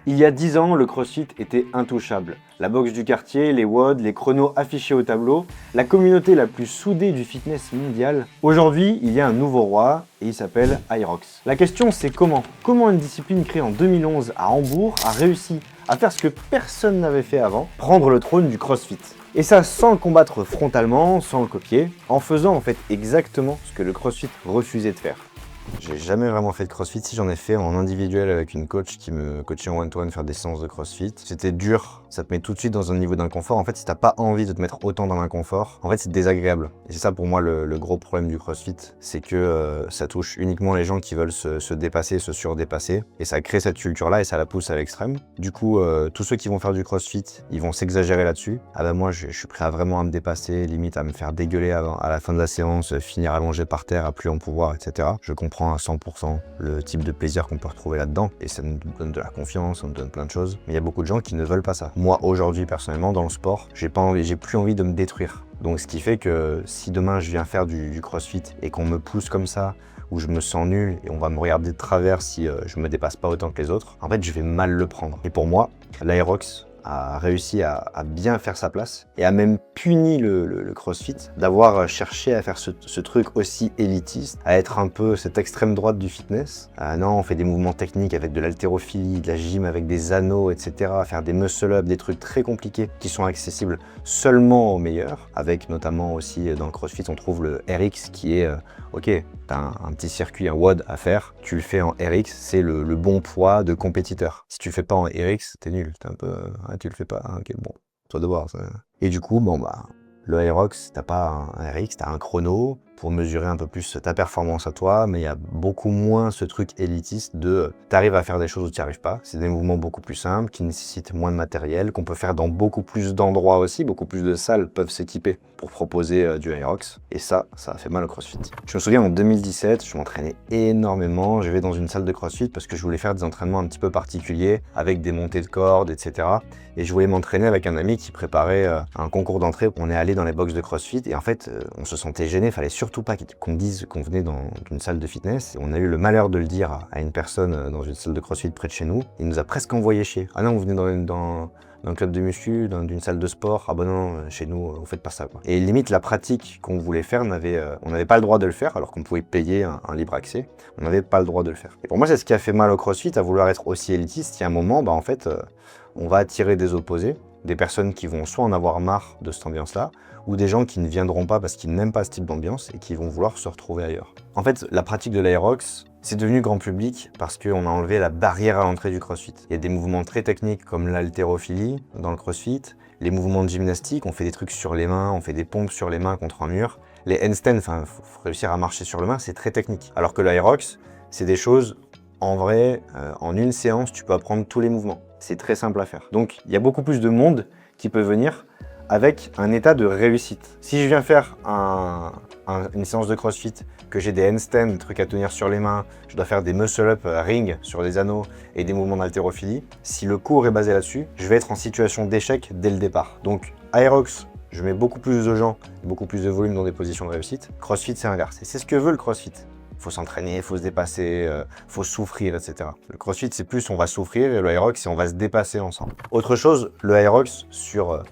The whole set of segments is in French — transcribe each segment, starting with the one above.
Il y a 10 ans, le CrossFit était intouchable. La boxe du quartier, les WOD, les chronos affichés au tableau, la communauté la plus soudée du fitness mondial. Aujourd'hui, il y a un nouveau roi et il s'appelle Hyrox. La question c'est comment une discipline créée en 2011 à Hambourg a réussi à faire ce que personne n'avait fait avant, prendre le trône du CrossFit. Et ça sans le combattre frontalement, sans le copier, en faisant en fait exactement ce que le CrossFit refusait de faire. J'ai jamais vraiment fait de CrossFit, si j'en ai fait en individuel avec une coach qui me coachait en one-to-one faire des séances de CrossFit. C'était dur, ça te met tout de suite dans un niveau d'inconfort. En fait, si t'as pas envie de te mettre autant dans l'inconfort, en fait c'est désagréable. Et c'est ça pour moi le gros problème du CrossFit, c'est que ça touche uniquement les gens qui veulent se dépasser, se surdépasser. Et ça crée cette culture-là et ça la pousse à l'extrême. Du coup, tous ceux qui vont faire du CrossFit, ils vont s'exagérer là-dessus. Ah bah moi je suis prêt à vraiment à me dépasser, limite à me faire dégueuler à la fin de la séance, finir allongé par terre, à plus en pouvoir, etc. Je comprends à 100% le type de plaisir qu'on peut retrouver là-dedans et ça nous donne de la confiance, ça nous donne plein de choses. Mais il y a beaucoup de gens qui ne veulent pas ça. Moi aujourd'hui personnellement dans le sport, j'ai plus envie de me détruire. Donc ce qui fait que si demain je viens faire du CrossFit et qu'on me pousse comme ça, où je me sens nul et on va me regarder de travers si je me dépasse pas autant que les autres, en fait je vais mal le prendre. Et pour moi, l'Hyrox a réussi à bien faire sa place et a même puni le CrossFit d'avoir cherché à faire ce truc aussi élitiste, à être un peu cette extrême droite du fitness. Non, on fait des mouvements techniques avec de l'haltérophilie, de la gym avec des anneaux, etc. Faire des muscle-up, des trucs très compliqués qui sont accessibles seulement aux meilleurs. Avec notamment aussi dans le CrossFit, on trouve le RX qui est ok, t'as un petit circuit, un WOD à faire, tu le fais en RX, c'est le bon poids de compétiteur. Si tu le fais pas en RX, t'es nul, t'es un peu, tu le fais pas, ok, bon, toi de voir ça. Et du coup, bon bah, le Hyrox, t'as pas un RX, t'as un chrono pour mesurer un peu plus ta performance à toi, mais il y a beaucoup moins ce truc élitiste de t'arrives à faire des choses où tu n'y arrives pas. C'est des mouvements beaucoup plus simples, qui nécessitent moins de matériel, qu'on peut faire dans beaucoup plus d'endroits aussi, beaucoup plus de salles peuvent s'équiper pour proposer du Hyrox. Et ça a fait mal au CrossFit. Je me souviens en 2017, je m'entraînais énormément, je vais dans une salle de CrossFit parce que je voulais faire des entraînements un petit peu particuliers, avec des montées de cordes, etc. Et je voulais m'entraîner avec un ami qui préparait un concours d'entrée. On est allé dans les box de CrossFit et en fait, on se sentait gêné, fallait surtout pas qu'on dise qu'on venait d'une salle de fitness. Et on a eu le malheur de le dire à une personne dans une salle de CrossFit près de chez nous. Il nous a presque envoyé chier. Ah non, vous venez dans un club de muscu, d'une salle de sport, ah bah non, chez nous, vous faites pas ça, quoi. Et limite, la pratique qu'on voulait faire, on n'avait pas le droit de le faire, alors qu'on pouvait payer un libre accès, on n'avait pas le droit de le faire. Et pour moi, c'est ce qui a fait mal au CrossFit, à vouloir être aussi élitiste. Il y a un moment, bah en fait, on va attirer des opposés, des personnes qui vont soit en avoir marre de cette ambiance-là, ou des gens qui ne viendront pas parce qu'ils n'aiment pas ce type d'ambiance et qui vont vouloir se retrouver ailleurs. En fait, la pratique de l'Hyrox, c'est devenu grand public parce qu'on a enlevé la barrière à l'entrée du CrossFit. Il y a des mouvements très techniques comme l'haltérophilie dans le CrossFit, les mouvements de gymnastique, on fait des trucs sur les mains, on fait des pompes sur les mains contre un mur. Les handstands, enfin, faut réussir à marcher sur le main, c'est très technique. Alors que l'Hyrox, c'est des choses, en vrai, en une séance, tu peux apprendre tous les mouvements. C'est très simple à faire. Donc, il y a beaucoup plus de monde qui peut venir avec un état de réussite. Si je viens faire une séance de CrossFit, que j'ai des handstands, des trucs à tenir sur les mains, je dois faire des muscle-up ring sur des anneaux et des mouvements d'haltérophilie, si le cours est basé là-dessus, je vais être en situation d'échec dès le départ. Donc, Hyrox, je mets beaucoup plus de gens, beaucoup plus de volume dans des positions de réussite. CrossFit, c'est inverse. Et c'est ce que veut le CrossFit. Faut s'entraîner, faut se dépasser, faut souffrir, etc. Le CrossFit, c'est plus on va souffrir et le Hyrox, c'est on va se dépasser ensemble. Autre chose, le Hyrox, sur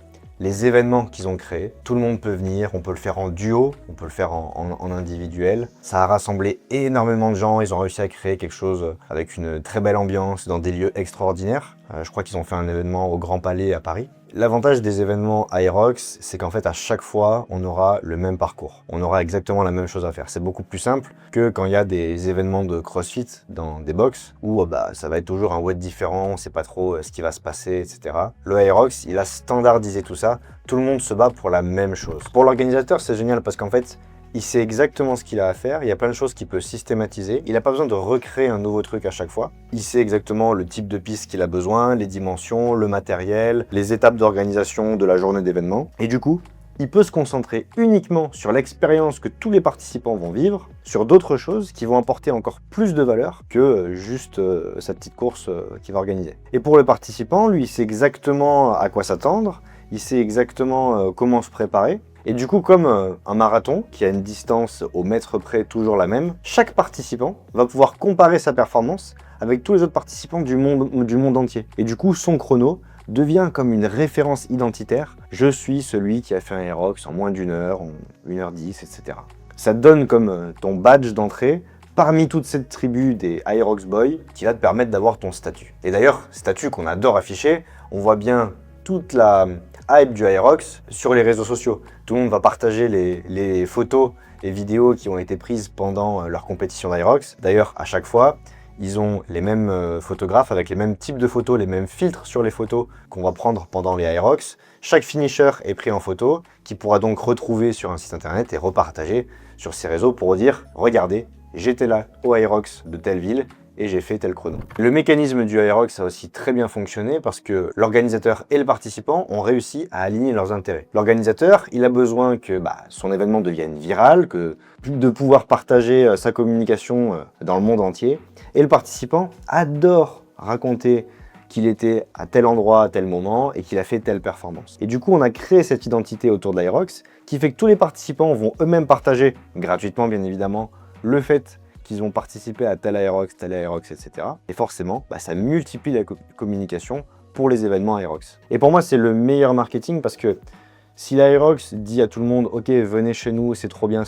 les événements qu'ils ont créés, tout le monde peut venir, on peut le faire en duo, on peut le faire en individuel. Ça a rassemblé énormément de gens, ils ont réussi à créer quelque chose avec une très belle ambiance, dans des lieux extraordinaires. Je crois qu'ils ont fait un événement au Grand Palais à Paris. L'avantage des événements Hyrox, c'est qu'en fait, à chaque fois, on aura le même parcours. On aura exactement la même chose à faire. C'est beaucoup plus simple que quand il y a des événements de CrossFit dans des box où bah, ça va être toujours un WOD différent, on sait pas trop ce qui va se passer, etc. Le Hyrox, il a standardisé tout ça. Tout le monde se bat pour la même chose. Pour l'organisateur, c'est génial parce qu'en fait, il sait exactement ce qu'il a à faire, il y a plein de choses qu'il peut systématiser, il n'a pas besoin de recréer un nouveau truc à chaque fois. Il sait exactement le type de piste qu'il a besoin, les dimensions, le matériel, les étapes d'organisation de la journée d'événement. Et du coup, il peut se concentrer uniquement sur l'expérience que tous les participants vont vivre, sur d'autres choses qui vont apporter encore plus de valeur que juste sa petite course qu'il va organiser. Et pour le participant, lui, il sait exactement à quoi s'attendre, il sait exactement comment se préparer. Et du coup, comme un marathon qui a une distance au mètre près toujours la même, chaque participant va pouvoir comparer sa performance avec tous les autres participants du monde entier. Et du coup, son chrono devient comme une référence identitaire. Je suis celui qui a fait un Aerox en moins d'une heure, en 1h10, etc. Ça te donne comme ton badge d'entrée parmi toute cette tribu des Aerox Boys qui va te permettre d'avoir ton statut. Et d'ailleurs, statut qu'on adore afficher, on voit bien toute la hype du Aerox sur les réseaux sociaux. Tout le monde va partager les photos et vidéos qui ont été prises pendant leur compétition d'Aerox. D'ailleurs, à chaque fois, ils ont les mêmes photographes avec les mêmes types de photos, les mêmes filtres sur les photos qu'on va prendre pendant les Aerox. Chaque finisher est pris en photo, qui pourra donc retrouver sur un site internet et repartager sur ses réseaux pour dire « Regardez, j'étais là au Aerox de telle ville et j'ai fait tel chrono ». Le mécanisme du Aerox a aussi très bien fonctionné parce que l'organisateur et le participant ont réussi à aligner leurs intérêts. L'organisateur, il a besoin que son événement devienne viral, de pouvoir partager sa communication dans le monde entier. Et le participant adore raconter qu'il était à tel endroit, à tel moment, et qu'il a fait telle performance. Et du coup, on a créé cette identité autour de l'Aerox, qui fait que tous les participants vont eux-mêmes partager, gratuitement bien évidemment, le fait qu'ils ont participé à tel Aerox, etc. Et forcément, ça multiplie la communication pour les événements Aerox. Et pour moi, c'est le meilleur marketing parce que si l'Aerox dit à tout le monde « Ok, venez chez nous, c'est trop bien »,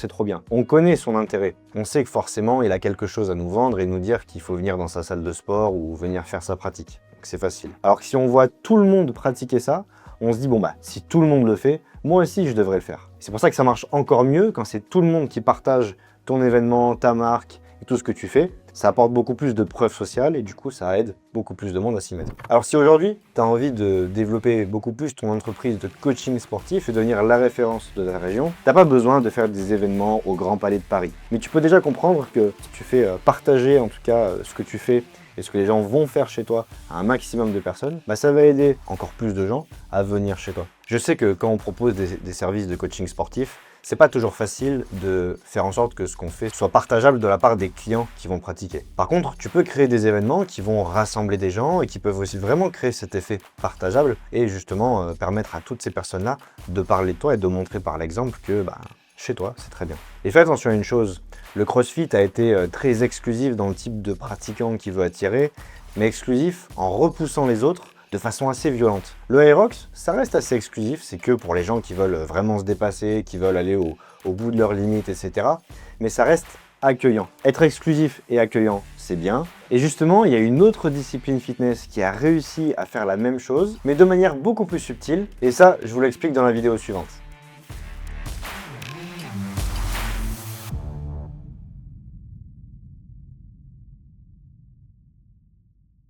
on connaît son intérêt. On sait que forcément, il a quelque chose à nous vendre et nous dire qu'il faut venir dans sa salle de sport ou venir faire sa pratique. Donc c'est facile. Alors que si on voit tout le monde pratiquer ça, on se dit « Bon si tout le monde le fait, moi aussi je devrais le faire ». C'est pour ça que ça marche encore mieux quand c'est tout le monde qui partage ton événement, ta marque et tout ce que tu fais. Ça apporte beaucoup plus de preuves sociales et du coup, ça aide beaucoup plus de monde à s'y mettre. Alors si aujourd'hui, tu as envie de développer beaucoup plus ton entreprise de coaching sportif et devenir la référence de ta région, t'as pas besoin de faire des événements au Grand Palais de Paris. Mais tu peux déjà comprendre que si tu fais partager en tout cas ce que tu fais et ce que les gens vont faire chez toi à un maximum de personnes, ça va aider encore plus de gens à venir chez toi. Je sais que quand on propose des services de coaching sportif, c'est pas toujours facile de faire en sorte que ce qu'on fait soit partageable de la part des clients qui vont pratiquer. Par contre, tu peux créer des événements qui vont rassembler des gens et qui peuvent aussi vraiment créer cet effet partageable et justement permettre à toutes ces personnes-là de parler de toi et de montrer par l'exemple que chez toi, c'est très bien. Et fais attention à une chose, le CrossFit a été très exclusif dans le type de pratiquant qu'il veut attirer, mais exclusif en repoussant les autres de façon assez violente. Le Aerox, ça reste assez exclusif, c'est que pour les gens qui veulent vraiment se dépasser, qui veulent aller au bout de leurs limites, etc. Mais ça reste accueillant. Être exclusif et accueillant, c'est bien. Et justement, il y a une autre discipline fitness qui a réussi à faire la même chose, mais de manière beaucoup plus subtile. Et ça, je vous l'explique dans la vidéo suivante.